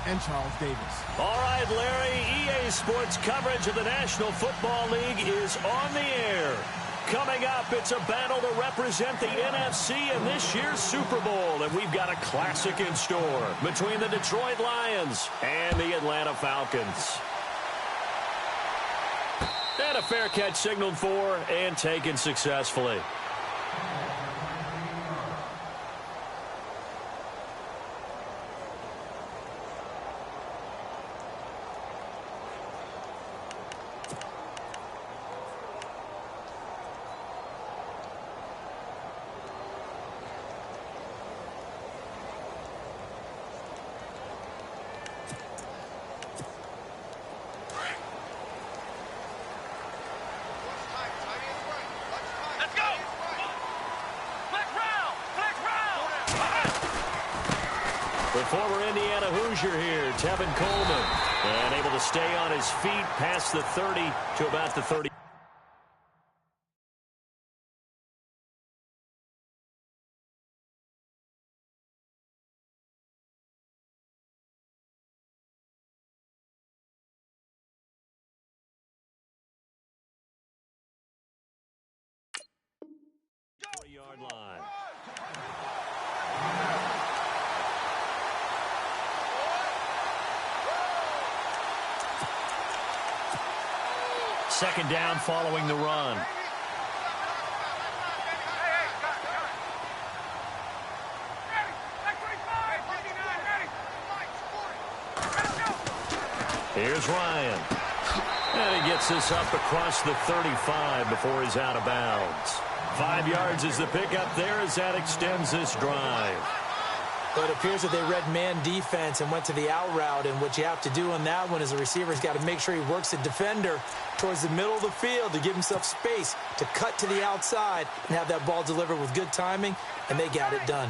and Charles Davis. All right, Larry, EA Sports coverage of the National Football League is on the air. Coming up, it's a battle to represent the NFC in this year's Super Bowl, and we've got a classic in store between the Detroit Lions and the Atlanta Falcons. And a fair catch signaled for and taken successfully. The former Indiana Hoosier here, Tevin Coleman, and able to stay on his feet past the 30 to about the 30. Yard line. Second down following the run. Here's Ryan. And he gets this up across the 35 before he's out of bounds. 5 yards is the pickup there as that extends this drive. But it appears that they read man defense and went to the out route. And what you have to do on that one is the receiver's got to make sure he works the defender towards the middle of the field to give himself space to cut to the outside and have that ball delivered with good timing, and they got it done.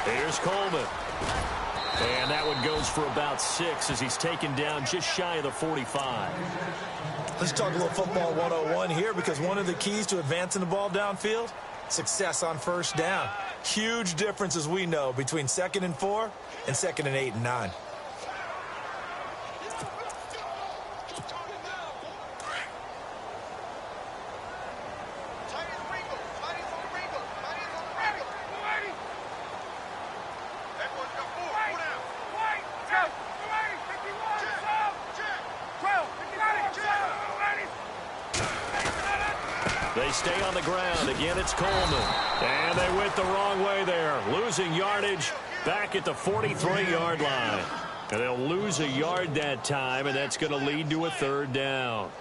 Here's Coleman. And that one goes for about 6 as he's taken down just shy of the 45. Let's talk a little football 101 here, because one of the keys to advancing the ball downfield, success on first down. Huge difference, as we know, between 2nd and 4 and 2nd and 8 and 9. They stay on the ground. Again, it's Coleman. And they went the wrong way there. Losing yardage back at the 43-yard line. And they'll lose a yard that time, and that's going to lead to a 3rd down.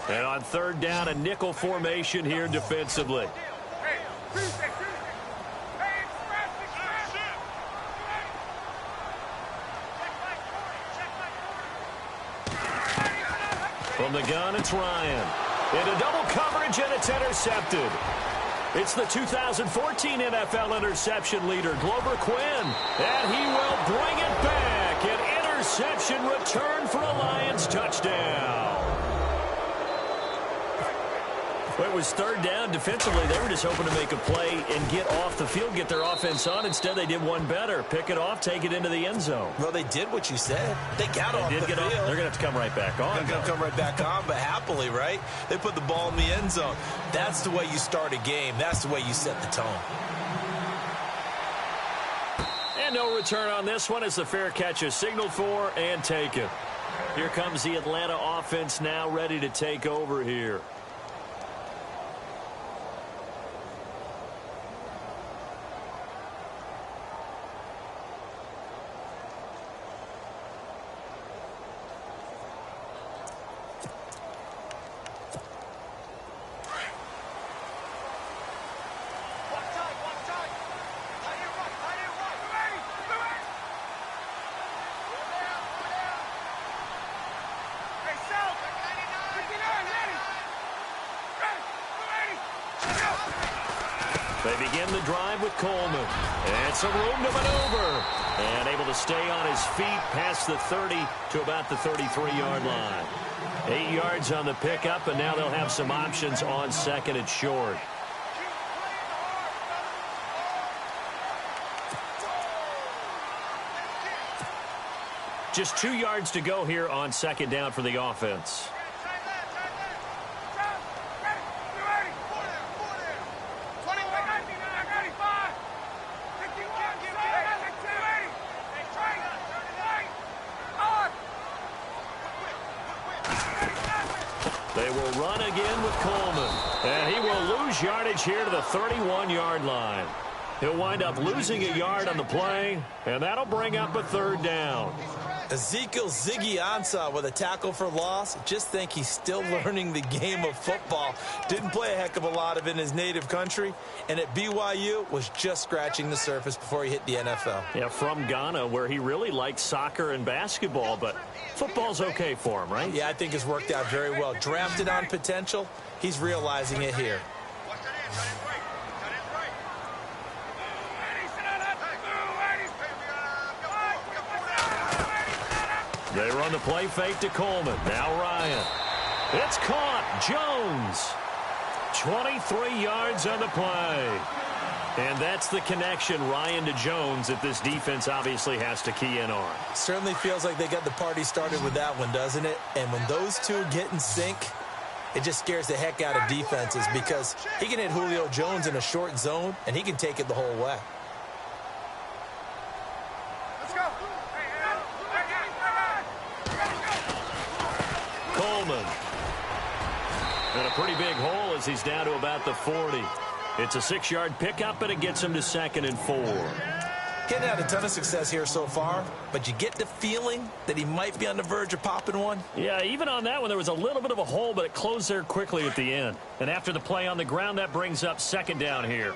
And on 3rd down, a nickel formation here defensively. From the gun, it's Ryan. Into double coverage, and it's intercepted. It's the 2014 NFL interception leader, Glover Quinn. And he will bring it back. An interception return for a Lions touchdown. Well, it was 3rd down. Defensively, they were just hoping to make a play and get off the field, get their offense on. Instead, they did one better. Pick it off, take it into the end zone. Well, they did what you said. They got off the field. They're going to have to come right back on. They're going to come right back on, but happily, right? They put the ball in the end zone. That's the way you start a game. That's the way you set the tone. And no return on this one as the fair catch is signaled for and taken. Here comes the Atlanta offense now ready to take over here. They begin the drive with Coleman. And some room to maneuver. And able to stay on his feet past the 30 to about the 33-yard line. 8 yards on the pickup, and now they'll have some options on second and short. Just 2 yards to go here on second down for the offense. They will run again with Coleman. And he will lose yardage here to the 31-yard line. He'll wind up losing a yard on the play, and that'll bring up a third down. Ezekiel Ziggy Ansah with a tackle for loss. Just think he's still learning the game of football. Didn't play a heck of a lot of it in his native country, and at BYU was just scratching the surface before he hit the NFL. Yeah, from Ghana, where he really liked soccer and basketball, but football's okay for him, right? Yeah, I think it's worked out very well. Drafted on potential, he's realizing it here. They run the play fake to Coleman. Now Ryan. It's caught. Jones. 23 yards on the play. And that's the connection, Ryan to Jones, that this defense obviously has to key in on. Certainly feels like they got the party started with that one, doesn't it? And when those two get in sync, it just scares the heck out of defenses because he can hit Julio Jones in a short zone, and he can take it the whole way. Coleman. And a pretty big hole as he's down to about the 40. It's a 6-yard pickup, and it gets him to 2nd and 4. Getting had a ton of success here so far, but you get the feeling that he might be on the verge of popping one. Yeah, even on that one, there was a little bit of a hole, but it closed there quickly at the end. And after the play on the ground, that brings up second down here.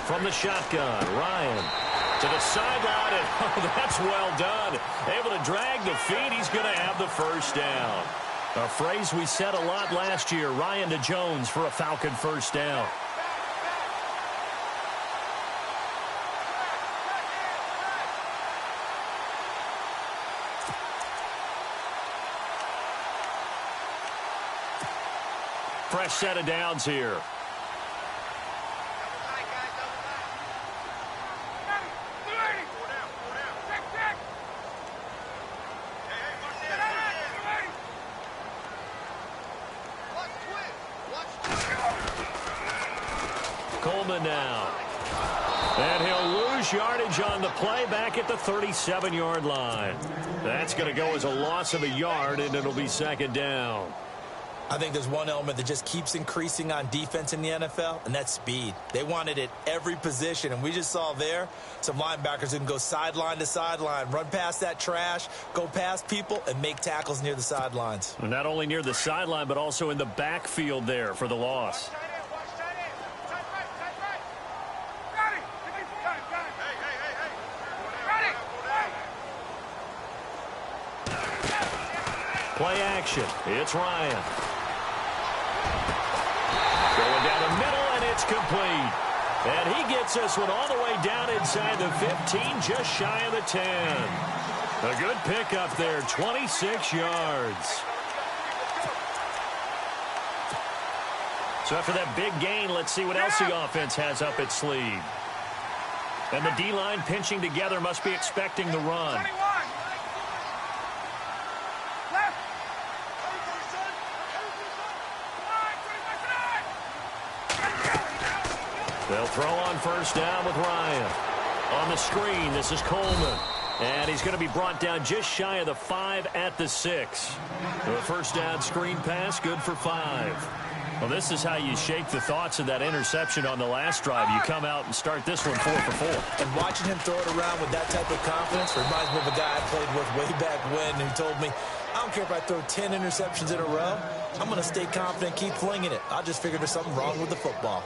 From the shotgun, Ryan to the sideline, and oh, that's well done. Able to drag the feet. He's going to have the first down. A phrase we said a lot last year, Ryan to Jones for a Falcon first down. Fresh set of downs here. Coleman now. And he'll lose yardage on the play back at the 37-yard line. That's going to go as a loss of a yard, and it'll be second down. I think there's one element that just keeps increasing on defense in the NFL, and that's speed. They want it at every position, and we just saw there some linebackers who can go sideline to sideline, run past that trash, go past people, and make tackles near the sidelines. And not only near the sideline, but also in the backfield there for the loss. Play action. It's Ryan. Going down the middle, and it's complete. And he gets this one all the way down inside the 15, just shy of the 10. A good pickup there, 26 yards. So after that big gain, let's see what else the offense has up its sleeve. And the D-line pinching together must be expecting the run. They'll throw on first down with Ryan. On the screen, this is Coleman. And he's going to be brought down just shy of the 5 at the 6. The first down screen pass, good for 5. Well, this is how you shake the thoughts of that interception on the last drive. You come out and start this one 4 for 4. And watching him throw it around with that type of confidence reminds me of a guy I played with way back when who told me, I don't care if I throw 10 interceptions in a row. I'm going to stay confident, keep flinging it. I just figured there's something wrong with the football.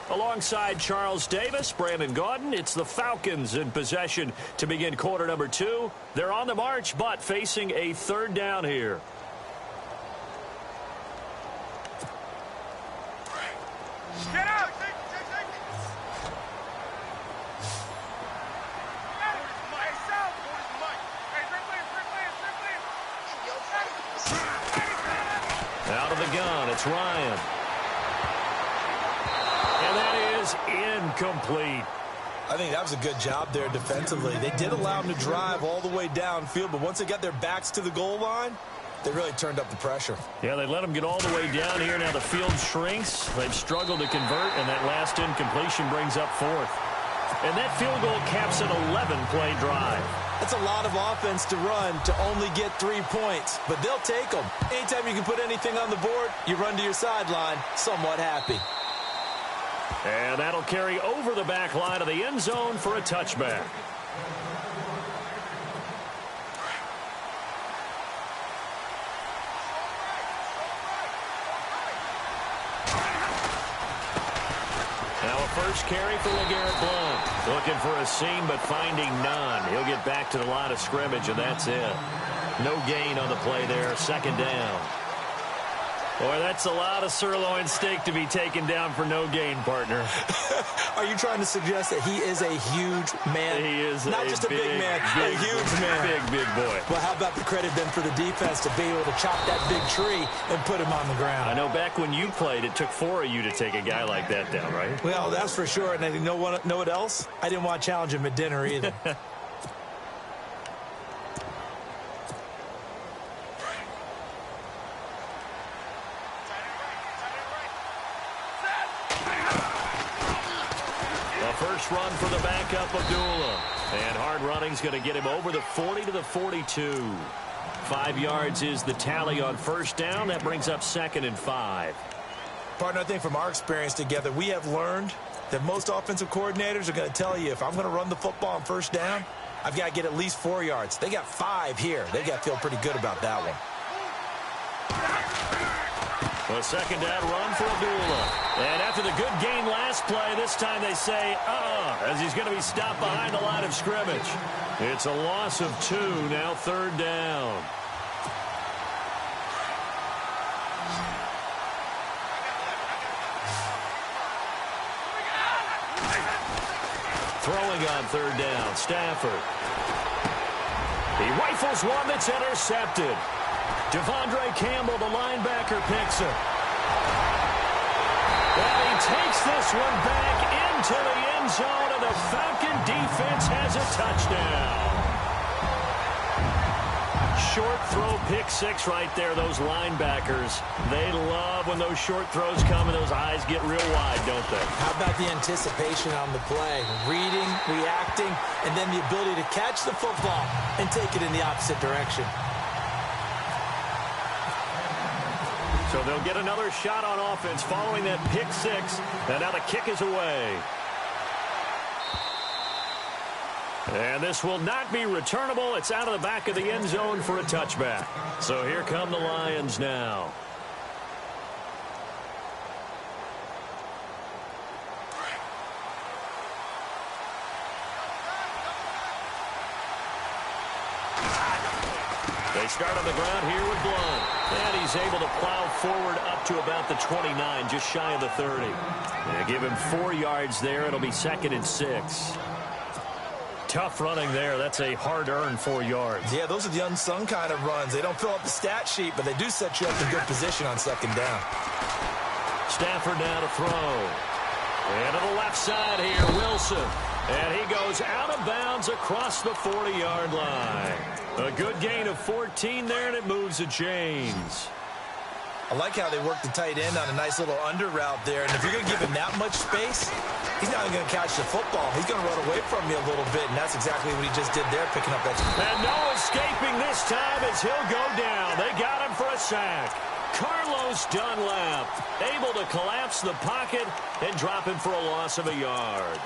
Alongside Charles Davis, Brandon Gaudin, it's the Falcons in possession to begin quarter number 2. They're on the march, but facing a third down here. Get out! Out of the gun, it's Ryan. And that is incomplete. I think that was a good job there defensively. They did allow them to drive all the way downfield, but once they got their backs to the goal line, they really turned up the pressure. Yeah, they let them get all the way down here. Now the field shrinks. They've struggled to convert, and that last incompletion brings up fourth. And that field goal caps an 11-play drive. That's a lot of offense to run to only get 3 points, but they'll take them. Anytime you can put anything on the board, you run to your sideline somewhat happy. And that'll carry over the back line of the end zone for a touchback. Now a first carry for LeGarrette Blount. Looking for a seam, but finding none. He'll get back to the line of scrimmage, and that's it. No gain on the play there. Second down. Boy, that's a lot of sirloin steak to be taken down for no gain, partner. Are you trying to suggest that he is a huge man? He is not just a big man, a huge man. Big boy. Well, how about the credit then for the defense to be able to chop that big tree and put him on the ground? I know back when you played, it took 4 of you to take a guy like that down, right? Well, that's for sure. And you know what else? I didn't want to challenge him at dinner either. First run for the backup, Abdullah. And hard running's going to get him over the 40 to the 42. 5 yards is the tally on first down. That brings up 2nd and 5. Partner, I think from our experience together, we have learned that most offensive coordinators are going to tell you, if I'm going to run the football on first down, I've got to get at least 4 yards. They got 5 here. They've got to feel pretty good about that one. A second down run for Abdullah. And after the good gain last play, this time they say, as he's going to be stopped behind the line of scrimmage. It's a loss of 2, now third down. Throwing on third down, Stafford. He rifles one that's intercepted. Devondre Campbell, the linebacker, picks it. And he takes this one back into the end zone, and the Falcon defense has a touchdown. Short throw, pick 6 right there. Those linebackers, they love when those short throws come and those eyes get real wide, don't they? How about the anticipation on the play? Reading, reacting, and then the ability to catch the football and take it in the opposite direction. So they'll get another shot on offense following that pick 6. And now the kick is away. And this will not be returnable. It's out of the back of the end zone for a touchback. So here come the Lions now. They start on the ground here with Blount. And he's able to plow forward up to about the 29, just shy of the 30. They give him 4 yards there. It'll be 2nd and 6. Tough running there. That's a hard-earned 4 yards. Yeah, those are the unsung kind of runs. They don't fill up the stat sheet, but they do set you up in good position on second down. Stafford now to throw. And to the left side here, Wilson. And he goes out of bounds across the 40-yard line. A good gain of 14 there, and it moves the chains. I like how they work the tight end on a nice little under route there. And if you're going to give him that much space, he's not going to catch the football. He's going to run away from you a little bit, and that's exactly what he just did there, picking up that. And no escaping this time as he'll go down. They got him for a sack. Carlos Dunlap able to collapse the pocket and drop him for a loss of a yard.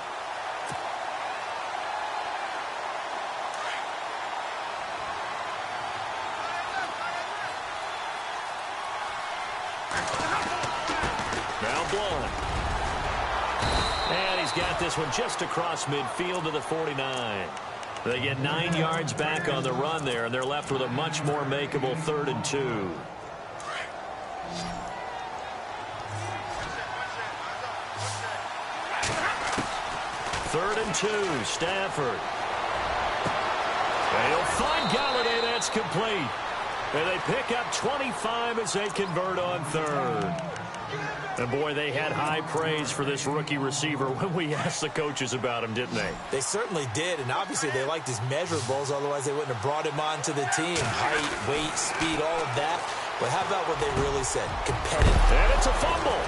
Now Blount. he's got this one just across midfield to the 49. They get 9 yards back on the run there, and they're left with a much more makeable 3rd and 2. 3rd and 2, Stafford. They'll find Galladay. That's complete. And they pick up 25 as they convert on 3rd. And, boy, they had high praise for this rookie receiver when we asked the coaches about him, didn't they? They certainly did, and obviously they liked his measurables, otherwise they wouldn't have brought him onto the team. Height, weight, speed, all of that. But how about what they really said? Competitive. And it's a fumble.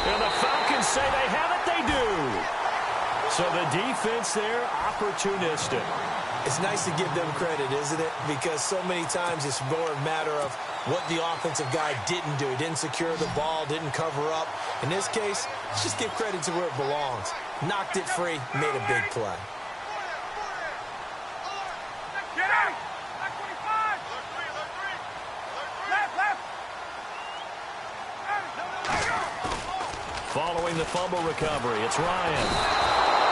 And the Falcons say they have it. They do. So the defense there, opportunistic. It's nice to give them credit, isn't it? Because so many times it's more a matter of what the offensive guy didn't do. He didn't secure the ball, didn't cover up. In this case, let's just give credit to where it belongs. Knocked it free, made a big play. Get out! 25! Left, left! Following the fumble recovery, it's Ryan.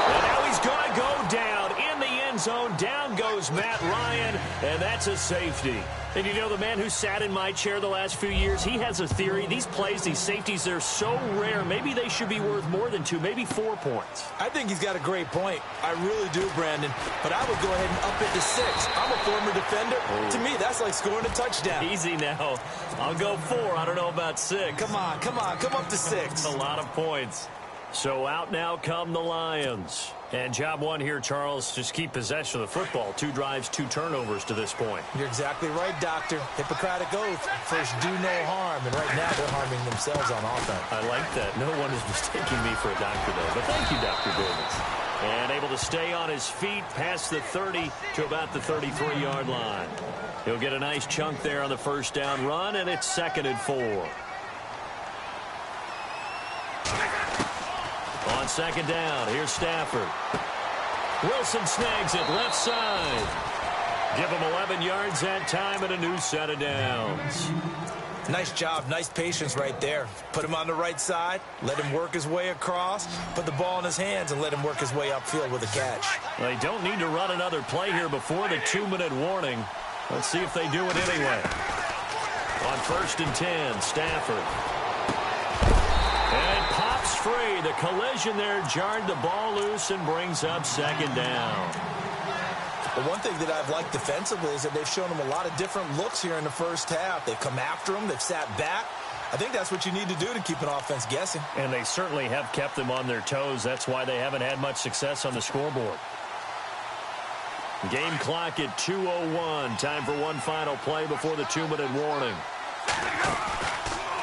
And now he's going to go down in the end zone. Down goes Matt Ryan, and that's a safety. And you know, the man who sat in my chair the last few years, he has a theory. These plays, these safeties, they're so rare. Maybe they should be worth more than 2, maybe 4 points. I think he's got a great point. I really do, Brandon. But I would go ahead and up it to 6. I'm a former defender. To me, that's like scoring a touchdown. Easy now. I'll go 4. I don't know about 6. Come on. Come up to 6. A lot of points. So out now come the Lions. And job one here, Charles, just keep possession of the football. 2 drives, 2 turnovers to this point. You're exactly right, Doctor. Hippocratic oath. First, do no harm. And right now, they're harming themselves on offense. I like that. No one is mistaking me for a doctor, though. But thank you, Dr. Davis. And able to stay on his feet past the 30 to about the 33-yard line. He'll get a nice chunk there on the first down run, and it's 2nd and 4. On 2nd down, here's Stafford. Wilson snags it left side. Give him 11 yards that time and a new set of downs. Nice job, nice patience right there. Put him on the right side, let him work his way across, put the ball in his hands, and let him work his way upfield with a catch. They don't need to run another play here before the 2-minute warning. Let's see if they do it anyway. On 1st and 10, Stafford. And it pops free. The collision there jarred the ball loose and brings up 2nd down. But one thing that I've liked defensively is that they've shown them a lot of different looks here in the first half. They've come after them. They've sat back. I think that's what you need to do to keep an offense guessing. And they certainly have kept them on their toes. That's why they haven't had much success on the scoreboard. Game clock at 2:01. Time for one final play before the 2-minute warning.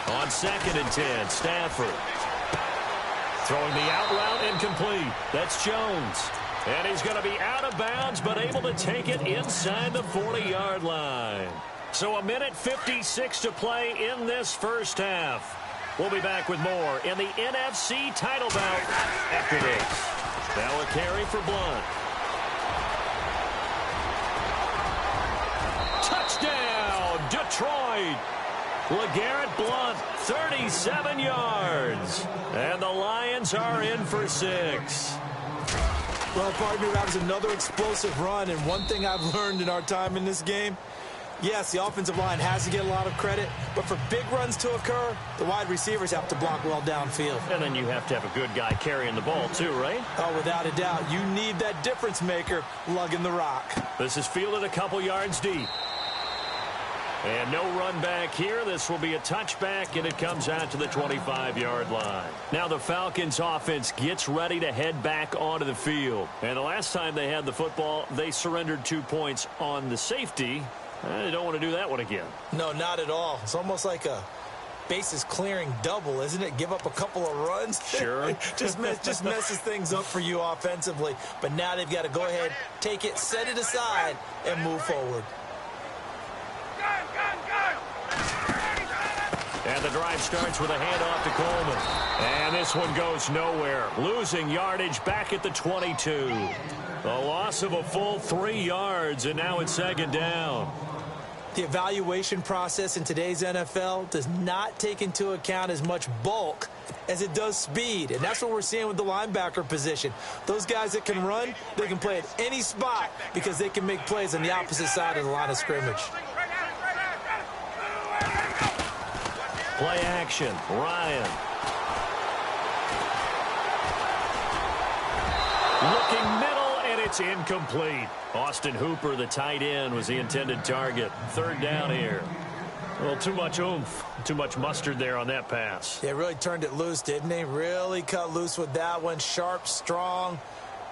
On 2nd and 10, Stafford. Throwing the out route incomplete. That's Jones. And he's going to be out of bounds, but able to take it inside the 40-yard line. So 1:56 to play in this first half. We'll be back with more in the NFC title bout after this. Now a carry for Blunt. Touchdown, Detroit. LeGarrette Blunt, 37 yards. And the Lions are in for 6. Well, partner, that was another explosive run. And one thing I've learned in our time in this game, yes, the offensive line has to get a lot of credit. But for big runs to occur, the wide receivers have to block well downfield. And then you have to have a good guy carrying the ball, too, right? Oh, without a doubt. You need that difference maker lugging the rock. This is fielded a couple yards deep. And no run back here. This will be a touchback, and it comes out to the 25-yard line. Now the Falcons offense gets ready to head back onto the field. And the last time they had the football, they surrendered 2 points on the safety. They don't want to do that one again. No, not at all. It's almost like a bases clearing double, isn't it? Give up a couple of runs. Sure. just messes things up for you offensively. But now they've got to go ahead, take it, set it aside, and move forward. And the drive starts with a handoff to Coleman. And this one goes nowhere. Losing yardage back at the 22. A loss of a full 3 yards, and now it's 2nd down. The evaluation process in today's NFL does not take into account as much bulk as it does speed, and that's what we're seeing with the linebacker position. Those guys that can run, they can play at any spot because they can make plays on the opposite side of the line of scrimmage. Play action, Ryan. Looking middle, and it's incomplete. Austin Hooper, the tight end, was the intended target. Third down here. Well, too much oomph, too much mustard there on that pass. Yeah, really turned it loose, didn't he? Really cut loose with that one. Sharp, strong.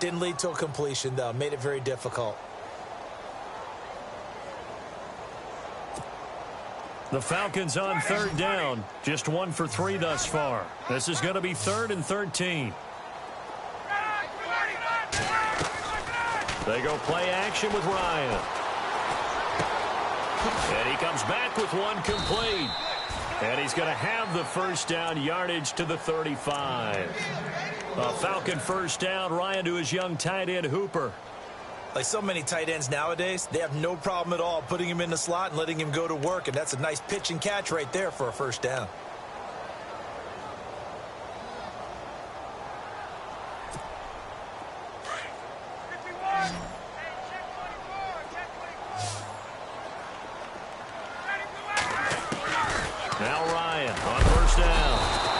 Didn't lead to a completion, though. Made it very difficult. The Falcons on third down. Just 1 for 3 thus far. This is going to be 3rd and 13. They go play action with Ryan. And he comes back with one complete. And he's going to have the first down, yardage to the 35. A Falcon first down. Ryan to his young tight end, Hooper. Like so many tight ends nowadays, they have no problem at all putting him in the slot and letting him go to work. And that's a nice pitch and catch right there for a first down. Now Ryan on first down.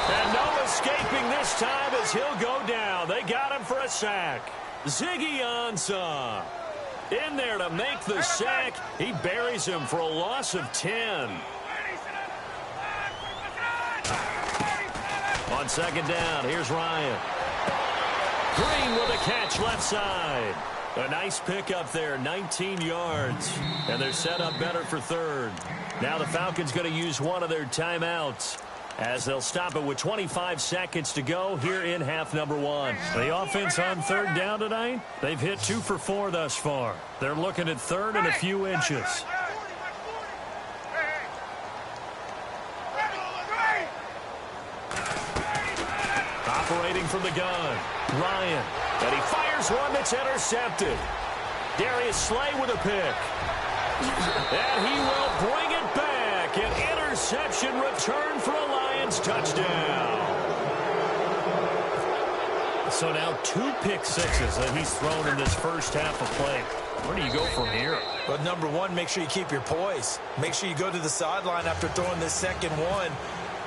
And no escaping this time as he'll go down. They got him for a sack. Ziggy Ansah in there to make the sack. He buries him for a loss of 10. On second down, here's Ryan. Green with a catch left side. A nice pickup there, 19 yards. And they're set up better for third. Now the Falcons going to use one of their timeouts as they'll stop it with 25 seconds to go here in half number 1. The offense on third down tonight, they've hit 2 for 4 thus far. They're looking at third and a few inches. Operating from the gun, Ryan. And he fires one that's intercepted. Darius Slay with a pick. And he will bring it back. An interception return for a Lions touchdown. So now 2 pick sixes that he's thrown in this first half of play. Where do you go from here? But number one, make sure you keep your poise. Make sure you go to the sideline after throwing this second one,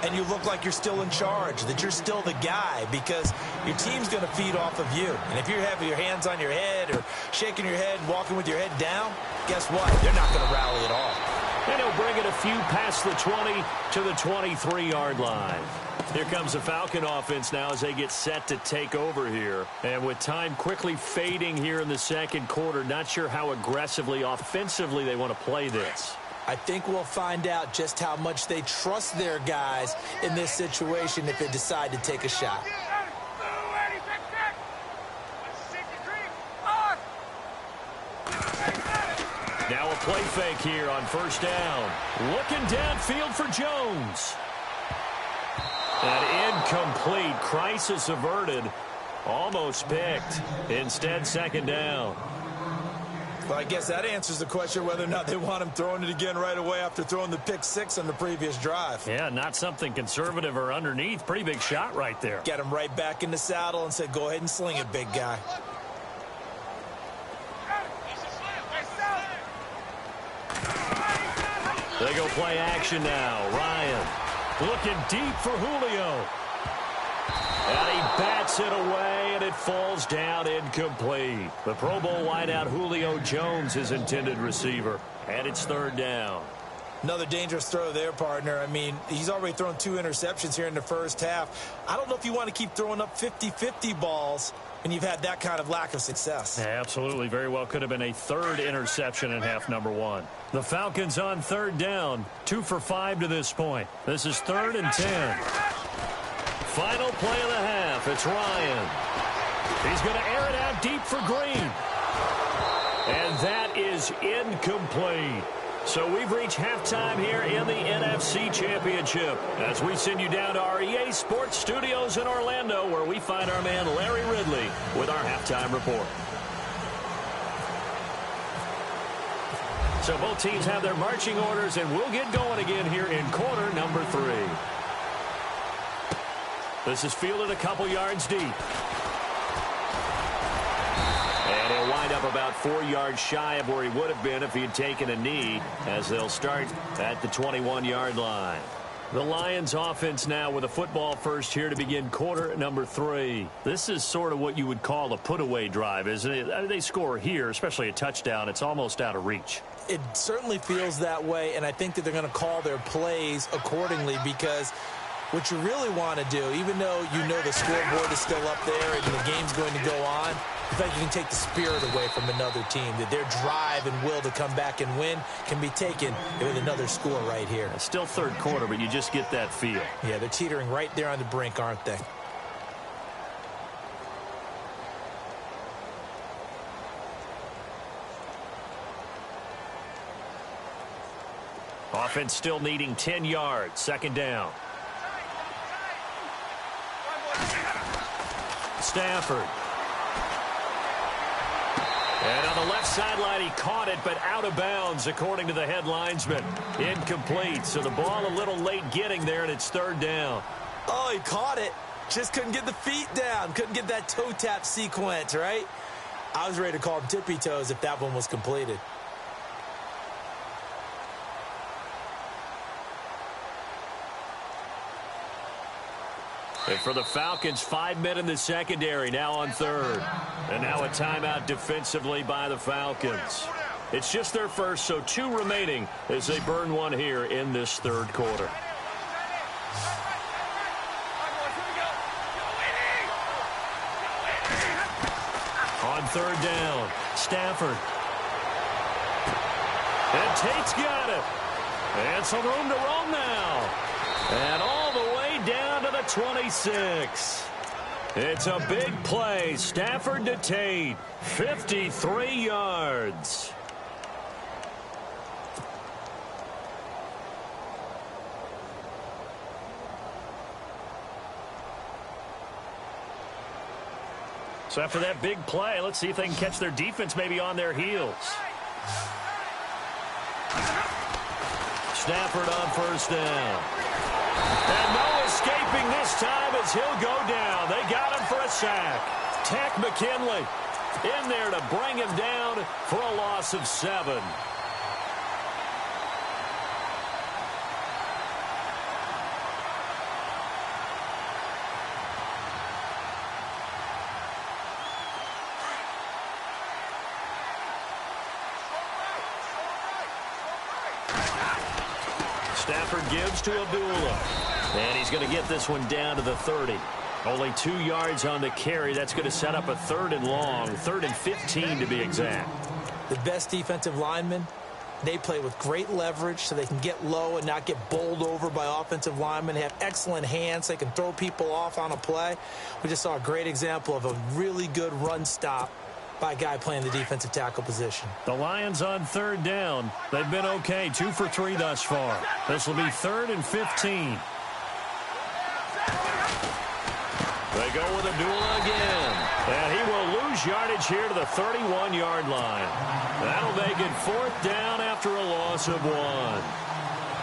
and you look like you're still in charge, that you're still the guy, because your team's going to feed off of you. And if you're having your hands on your head or shaking your head and walking with your head down, guess what? They're not going to rally at all. And he'll bring it a few past the 20 to the 23-yard line. Here comes the Falcon offense now as they get set to take over here. And with time quickly fading here in the second quarter, not sure how aggressively, offensively they want to play this. I think we'll find out just how much they trust their guys in this situation if they decide to take a shot. Now a play fake here on first down. Looking downfield for Jones. An incomplete. Crisis averted. Almost picked. Instead, second down. Well, I guess that answers the question whether or not they want him throwing it again right away after throwing the pick six on the previous drive. Yeah, not something conservative or underneath. Pretty big shot right there. Get him right back in the saddle and said, go ahead and sling it, big guy. They go play action now. Ryan looking deep for Julio. And he bats it away, and it falls down incomplete. The Pro Bowl wideout Julio Jones is intended receiver. And it's third down. Another dangerous throw there, partner. I mean, he's already thrown 2 interceptions here in the first half. I don't know if you want to keep throwing up 50-50 balls when you've had that kind of lack of success. Yeah, absolutely. Very well could have been a third interception in half number 1. The Falcons on third down. 2 for 5 to this point. This is 3rd and 10. Final play of the half. It's Ryan. He's going to air it out deep for Green. And that is incomplete. So we've reached halftime here in the NFC Championship as we send you down to our EA Sports Studios in Orlando, where we find our man Larry Ridley with our halftime report. So both teams have their marching orders, and we'll get going again here in quarter number 3. This is fielded a couple yards deep. And he'll wind up about 4 yards shy of where he would have been if he had taken a knee, as they'll start at the 21-yard line. The Lions offense now with a football first here to begin quarter number 3. This is sort of what you would call a put-away drive, isn't it? I mean, they score here, especially a touchdown. It's almost out of reach. It certainly feels that way, and I think that they're going to call their plays accordingly, because what you really want to do, even though you know the scoreboard is still up there and the game's going to go on, in fact, you can take the spirit away from another team, that their drive and will to come back and win can be taken with another score right here. It's still third quarter, but you just get that feel. Yeah, they're teetering right there on the brink, aren't they? Offense still needing 10 yards. Second down. Stafford. And on the left sideline, he caught it, but out of bounds, according to the head linesman. Incomplete. So the ball a little late getting there, and it's third down. Oh, he caught it. Just couldn't get the feet down. Couldn't get that toe tap sequence, right? I was ready to call him tippy toes if that one was completed. And for the Falcons, 5 men in the secondary, now on third. And now a timeout defensively by the Falcons. It's just their first, so 2 remaining as they burn one here in this third quarter. On third down, Stafford. And Tate's got it. And some room to roam now. And all the way down to the 26. It's a big play. Stafford to Tate. 53 yards. So after that big play, let's see if they can catch their defense maybe on their heels. Stafford on first down. And no escaping this time as he'll go down. They got him for a sack. Tack McKinley in there to bring him down for a loss of 7. Stafford gives to Abdullah. And he's going to get this one down to the 30. Only 2 yards on the carry. That's going to set up a 3rd and long. 3rd and 15 to be exact. The best defensive linemen, they play with great leverage so they can get low and not get bowled over by offensive linemen. They have excellent hands. They can throw people off on a play. We just saw a great example of a really good run stop by a guy playing the defensive tackle position. The Lions on third down. They've been okay. 2 for 3 thus far. This will be 3rd and 15. They go with Abdullah again. And he will lose yardage here to the 31-yard line. That'll make it 4th down after a loss of 1.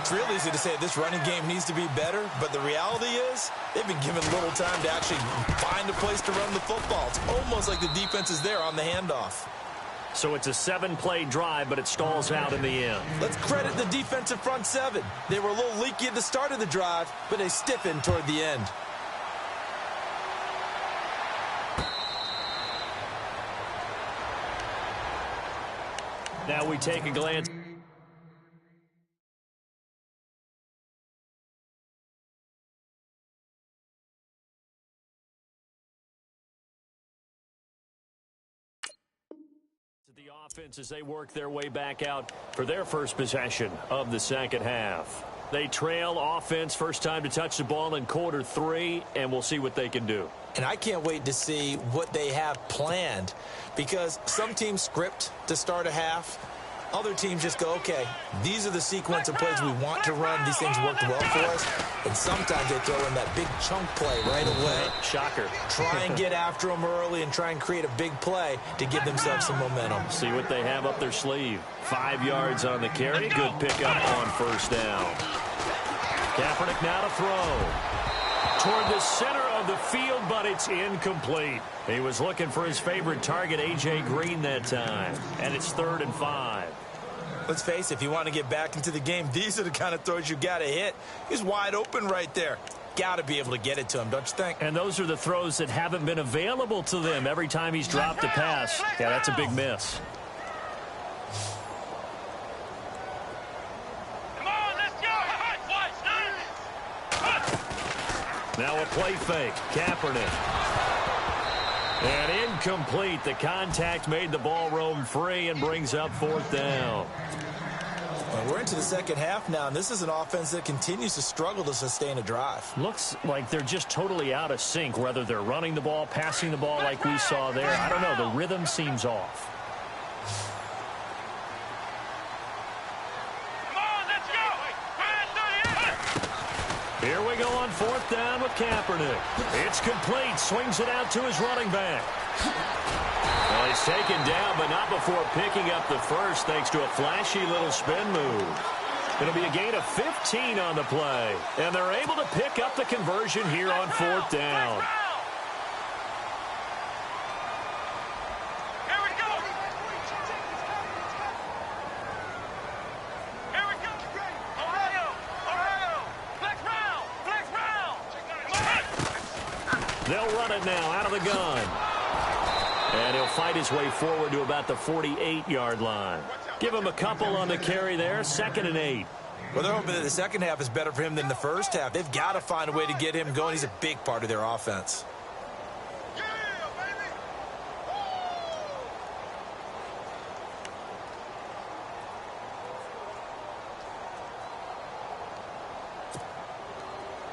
It's real easy to say this running game needs to be better, but the reality is they've been given little time to actually find a place to run the football. It's almost like the defense is there on the handoff. So it's a 7-play drive, but it stalls out in the end. Let's credit the defensive front 7. They were a little leaky at the start of the drive, but they stiffened toward the end. Now we take a glance. The offense as they work their way back out for their first possession of the second half. They trail offense first time to touch the ball in quarter 3, and we'll see what they can do. And I can't wait to see what they have planned, because some teams script to start a half, Other teams just go, okay, these are the sequence of plays we want to run. These things worked well for us. And sometimes they throw in that big chunk play right away. Shocker. Try and get after them early and try and create a big play to give themselves some momentum. See what they have up their sleeve. 5 yards on the carry. Good pickup on first down. Kaepernick now to throw. Toward the center of the field, but it's incomplete. He was looking for his favorite target, A.J. Green, that time. And it's 3rd and 5. Let's face it, if you want to get back into the game, these are the kind of throws you got to hit. He's wide open right there. Got to be able to get it to him, don't you think? And those are the throws that haven't been available to them every time he's dropped a pass. Yeah, that's a big miss. Come on, let's go. Now a play fake. Kaepernick. And incomplete. The contact made the ball roam free and brings up 4th down. Well, we're into the second half now, and this is an offense that continues to struggle to sustain a drive. Looks like they're just totally out of sync, whether they're running the ball, passing the ball like we saw there. I don't know. The rhythm seems off. Come on, let's go. Here we go on 4th down with Kaepernick. It's complete. Swings it out to his running back. Well, he's taken down, but not before picking up the first thanks to a flashy little spin move. It'll be a gain of 15 on the play. And they're able to pick up the conversion here on 4th down. Here we go. Here we go. Ohio. Flex round. They'll run it now out of the gun. And he'll fight his way forward to about the 48-yard line. Give him a couple on the carry there. 2nd and 8. Well, they're hoping that the second half is better for him than the first half. They've got to find a way to get him going. He's a big part of their offense. Yeah, baby.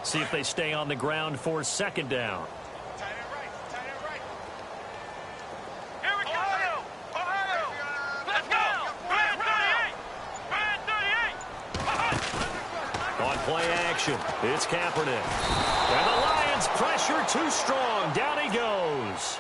See if they stay on the ground for 2nd down. Tight end right. Here we go. Ohio. Let's go. Brand 38. On play action, it's Kaepernick. And the Lions pressure too strong. Down he goes.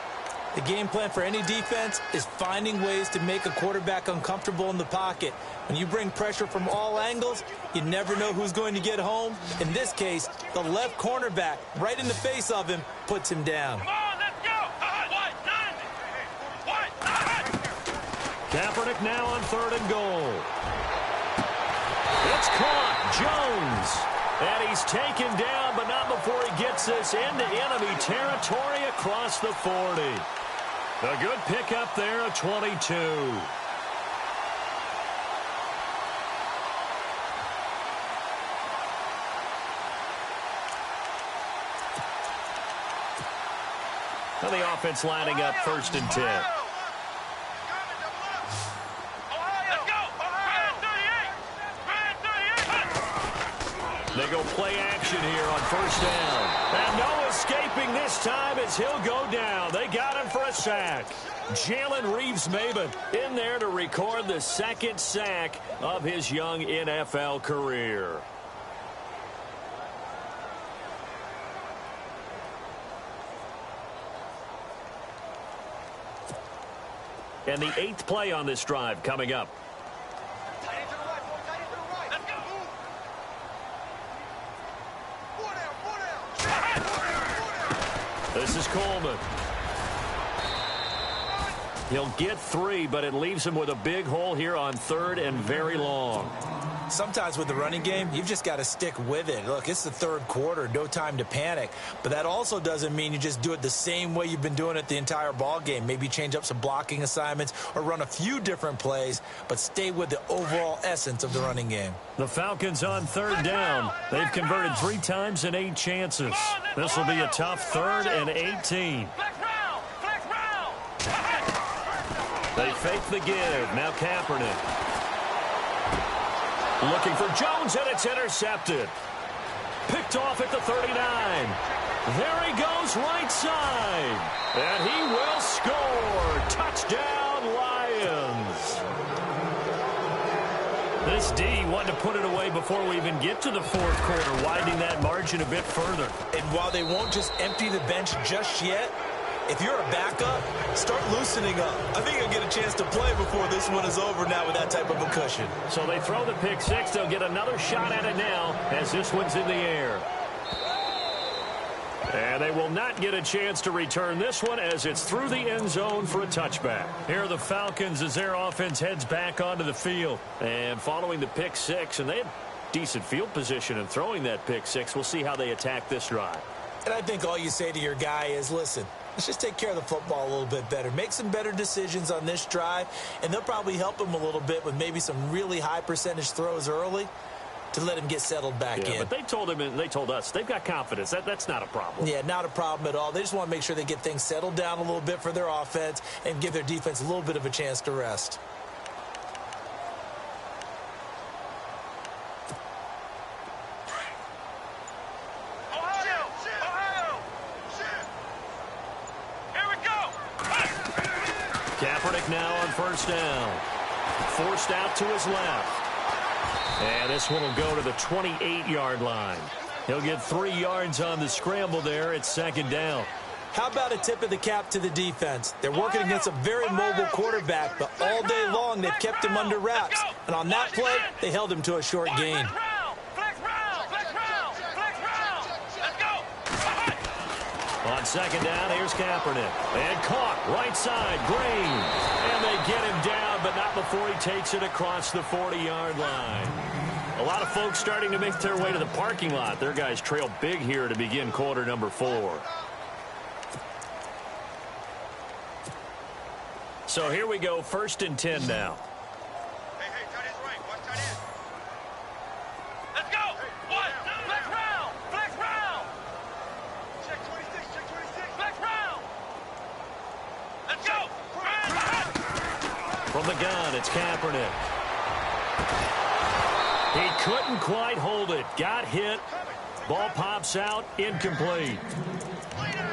The game plan for any defense is finding ways to make a quarterback uncomfortable in the pocket. When you bring pressure from all angles, you never know who's going to get home. In this case, the left cornerback, right in the face of him, puts him down. Come on, let's go. Kaepernick now on 3rd and goal. It's caught. Jones. And he's taken down, but not before he gets this into enemy territory across the 40. A good pickup there of 22. Now the offense lining up 1st and 10. They go play action here on 1st down. And no escaping this time as he'll go down. They got him for a sack. Jalen Reeves-Maybin in there to record the 2nd sack of his young NFL career. And the 8th play on this drive coming up. This is Coleman. He'll get 3, but it leaves him with a big hole here on 3rd and very long. Sometimes with the running game, you've just got to stick with it. Look, it's the 3rd quarter, no time to panic. But that also doesn't mean you just do it the same way you've been doing it the entire ball game. Maybe change up some blocking assignments or run a few different plays, but stay with the overall essence of the running game. The Falcons on 3rd down. They've converted 3 times in 8 chances. This will be a tough 3rd and 18. They fake the give. Now Kaepernick. Looking for Jones, and it's intercepted. Picked off at the 39. There he goes, right side. And he will score. Touchdown, Lions. This D wanted to put it away before we even get to the fourth quarter, widening that margin a bit further. And while they won't just empty the bench just yet, if you're a backup, start loosening up. I think you'll get a chance to play before this one is over now with that type of a cushion. So they throw the pick six. They'll get another shot at it now as this one's in the air. And they will not get a chance to return this one as it's through the end zone for a touchback. Here are the Falcons as their offense heads back onto the field. And following the pick six, and they had decent field position in throwing that pick six. We'll see how they attack this drive. And I think all you say to your guy is, listen, let's just take care of the football a little bit better. Make some better decisions on this drive, and they'll probably help him a little bit with maybe some really high percentage throws early to let him get settled back in. But they told him and they told us they've got confidence. That's not a problem. Yeah, not a problem at all. They just want to make sure they get things settled down a little bit for their offense and give their defense a little bit of a chance to rest. Kaepernick now on first down. Forced out to his left. And this one will go to the 28-yard line. He'll get 3 yards on the scramble there at second down. How about a tip of the cap to the defense? They're working against a very mobile quarterback, but all day long they've kept him under wraps. And on that play, they held him to a short gain. On second down, here's Kaepernick. And caught right side, Green. And they get him down, but not before he takes it across the 40-yard line. A lot of folks starting to make their way to the parking lot. Their guys trail big here to begin quarter number 4. So here we go, 1st and 10 now. Hey, tight end's right. Watch tight end. Let's go. What? Flex round. Flex round. Check 26. Check 26. Flex round. Let's go. From the gun, it's Kaepernick. He couldn't quite hold it. Got hit. Ball pops out. Incomplete.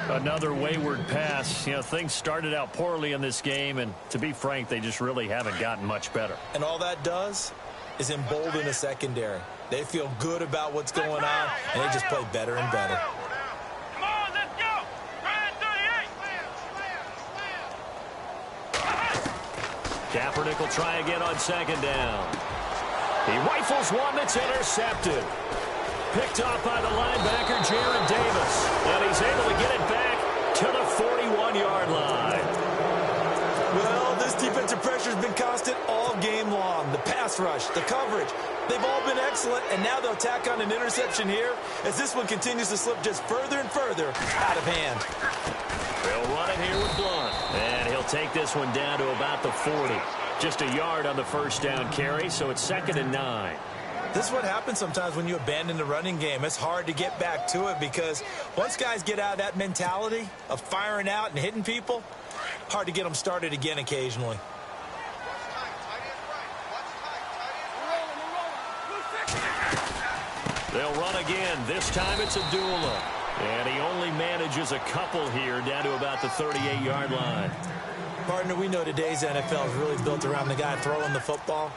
Another wayward pass. You know, things started out poorly in this game, and to be frank, they just really haven't gotten much better. And all that does is embolden the secondary. They feel good about what's going on, and they just play better and better. Come on, let's go. Ryan 38. Kaepernick will try again on second down. He rifles one that's intercepted. Picked off by the linebacker, Jared Davis. And he's able to get it back to the 41-yard line. Well, this defensive pressure has been constant all game long. The pass rush, the coverage, they've all been excellent, and now they'll tack on an interception here as this one continues to slip just further and further out of hand. They'll run it here with Blunt. And he'll take this one down to about the 40. Just a yard on the first down carry, so it's 2nd and 9. This is what happens sometimes when you abandon the running game. It's hard to get back to it because once guys get out of that mentality of firing out and hitting people, hard to get them started again occasionally. They'll run again. This time it's Abdullah. And he only manages a couple here down to about the 38-yard line. Partner, we know today's NFL is really built around the guy throwing the football.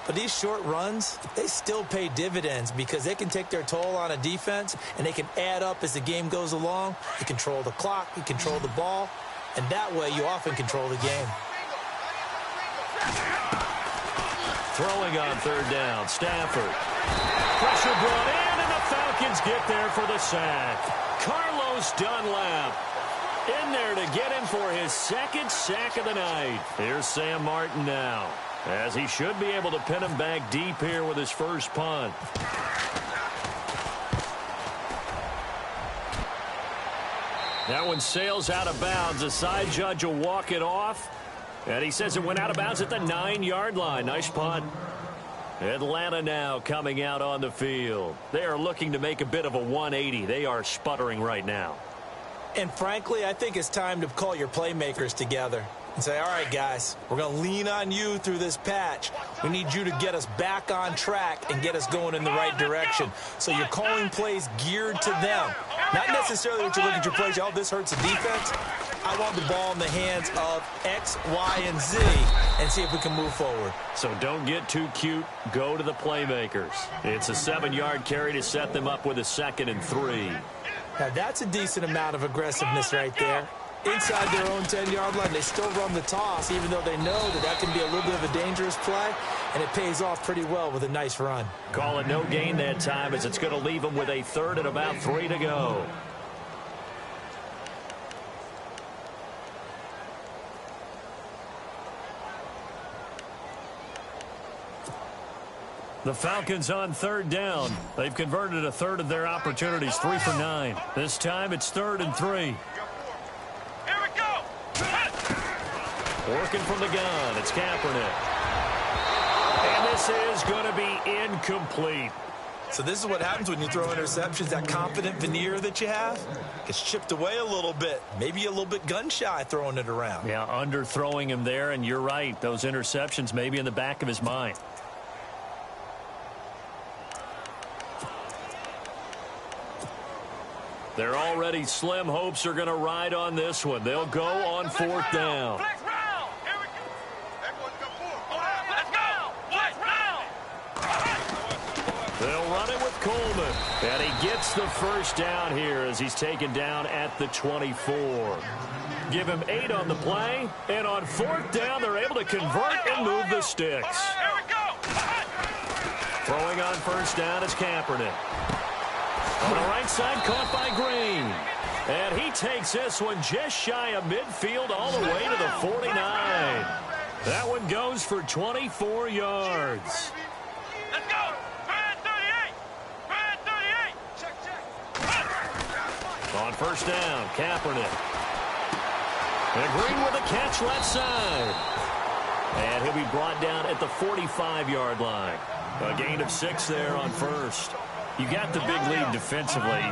But these short runs, they still pay dividends because they can take their toll on a defense and they can add up as the game goes along. You control the clock, you control the ball, and that way you often control the game. Throwing on third down, Stafford. Pressure brought in, and the Falcons get there for the sack. Carlos Dunlap in there to get him for his 2nd sack of the night. Here's Sam Martin now, as he should be able to pin him back deep here with his first punt. That one sails out of bounds. The side judge will walk it off. And he says it went out of bounds at the 9-yard line. Nice punt. Atlanta now coming out on the field. They are looking to make a bit of a 180. They are sputtering right now. And frankly, I think it's time to call your playmakers together and say, all right, guys, we're going to lean on you through this patch. We need you to get us back on track and get us going in the right direction. So you're calling plays geared to them. Not necessarily that you look at your plays, oh, this hurts the defense. I want the ball in the hands of X, Y, and Z and see if we can move forward. So don't get too cute. Go to the playmakers. It's a 7-yard carry to set them up with a 2nd and 3. Now, that's a decent amount of aggressiveness right there. Inside their own 10-yard line, they still run the toss, even though they know that that can be a little bit of a dangerous play, and it pays off pretty well with a nice run. Call it no gain that time, as it's going to leave them with a 3rd and about 3 to go. The Falcons on 3rd down. They've converted a 1/3 of their opportunities, 3 for 9. This time it's 3rd and 3. Here we go. Working from the gun, it's Kaepernick. And this is going to be incomplete. So this is what happens when you throw interceptions. That confident veneer that you have gets chipped away a little bit. Maybe a little bit gun-shy throwing it around. Yeah, underthrowing him there, and you're right. Those interceptions may be in the back of his mind. They're already slim hopes are going to ride on this one. They'll go on 4th down. Flex round. Here we go. Everyone's got 4. Let's go. Flex round. They'll run it with Coleman. And he gets the 1st down here as he's taken down at the 24. Give him 8 on the play. And on 4th down, they're able to convert and move the sticks. Here we go. Throwing on 1st down is Kaepernick. On the right side, caught by Green. And he takes this one just shy of midfield all the way to the 49. That one goes for 24 yards. Let's go. Brad 38. Brad 38. Check, check. On 1st down, Kaepernick. And Green with a catch left side. And he'll be brought down at the 45-yard line. A gain of 6 there on 1st. You got the big lead defensively,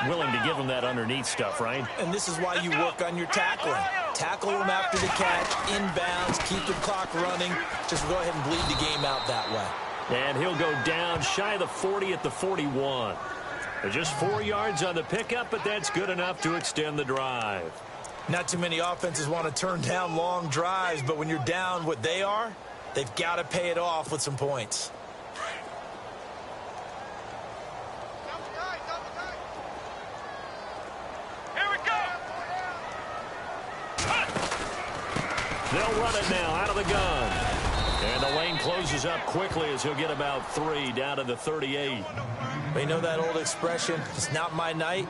willing to give them that underneath stuff, right? And this is why you work on your tackling. Tackle them after the catch, inbounds, keep the clock running. Just go ahead and bleed the game out that way. And he'll go down shy of the 40 at the 41. Just 4 yards on the pickup, but that's good enough to extend the drive. Not too many offenses want to turn down long drives, but when you're down what they are, they've got to pay it off with some points. They'll run it now out of the gun. And the lane closes up quickly as he'll get about 3 down to the 38. You know that old expression, it's not my night?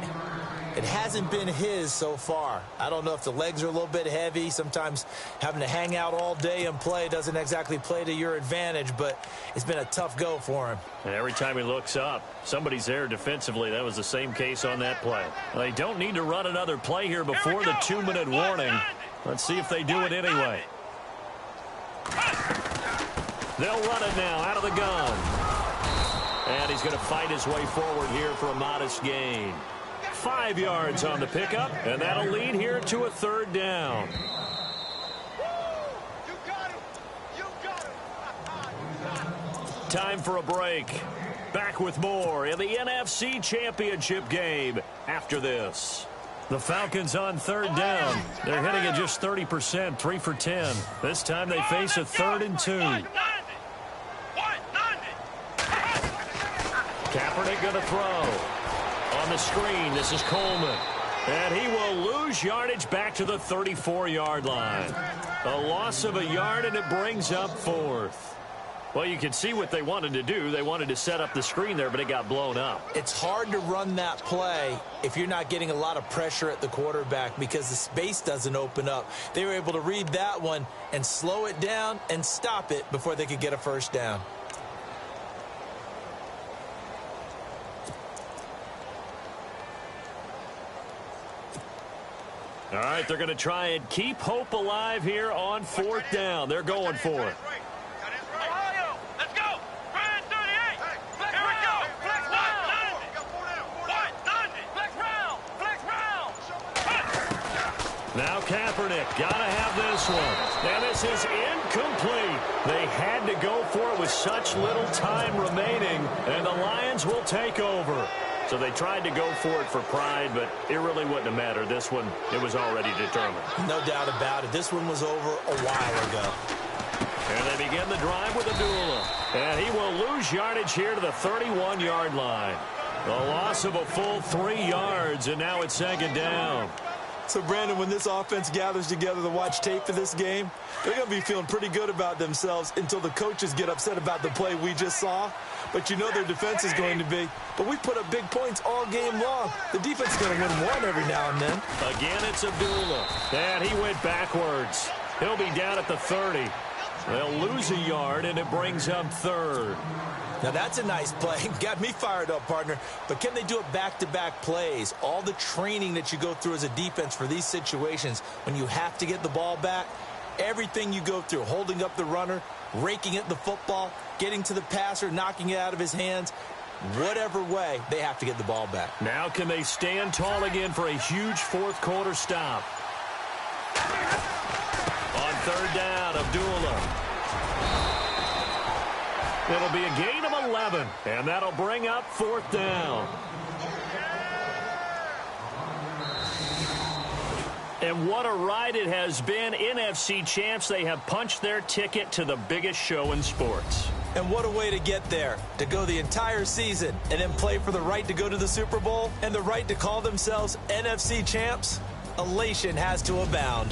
It hasn't been his so far. I don't know if the legs are a little bit heavy. Sometimes having to hang out all day and play doesn't exactly play to your advantage, but it's been a tough go for him. And every time he looks up, somebody's there defensively. That was the same case on that play. They don't need to run another play here before the 2-minute warning. Let's see if they do it anyway. They'll run it now out of the gun. And he's going to fight his way forward here for a modest gain. 5 yards on the pickup, and that'll lead here to a 3rd down. You got him. You got him. Time for a break. Back with more in the NFC Championship game after this. The Falcons on 3rd down. They're hitting at just 30%, 3 for 10. This time they face a 3rd and 2. Kaepernick going to throw. On the screen, this is Coleman. And he will lose yardage back to the 34-yard line. A loss of a yard, and it brings up 4th. Well, you can see what they wanted to do. They wanted to set up the screen there, but it got blown up. It's hard to run that play if you're not getting a lot of pressure at the quarterback because the space doesn't open up. They were able to read that one and slow it down and stop it before they could get a 1st down. All right, they're going to try and keep hope alive here on 4th down. They're going for it. Ohio, let's go. Brad 38. Here we go. Flex round. Flex round. Flex round. Now Kaepernick got to have this one. And this is incomplete. They had to go for it with such little time remaining, and the Lions will take over. So they tried to go for it for pride, but it really wouldn't have mattered. This one, it was already determined. No doubt about it. This one was over a while ago. And they begin the drive with Abdullah. And he will lose yardage here to the 31-yard line. The loss of a full 3 yards, and now it's second down. So, Brandon, when this offense gathers together to watch tape for this game, they're going to be feeling pretty good about themselves until the coaches get upset about the play we just saw. But you know their defense is going to be. But we put up big points all game long. The defense is going to win one every now and then. Again, it's Abdullah. And he went backwards. He'll be down at the 30. They'll lose a yard, and it brings up third. Now, that's a nice play. Got me fired up, partner. But can they do it back-to-back plays? All the training that you go through as a defense for these situations, when you have to get the ball back, everything you go through, holding up the runner, raking at the football, getting to the passer, knocking it out of his hands, whatever way, they have to get the ball back. Now can they stand tall again for a huge fourth-quarter stop? On third down, Abdullah. It'll be a gain of 11, and that'll bring up fourth down. And what a ride it has been. NFC champs, they have punched their ticket to the biggest show in sports. And what a way to get there, to go the entire season and then play for the right to go to the Super Bowl and the right to call themselves NFC champs. Elation has to abound.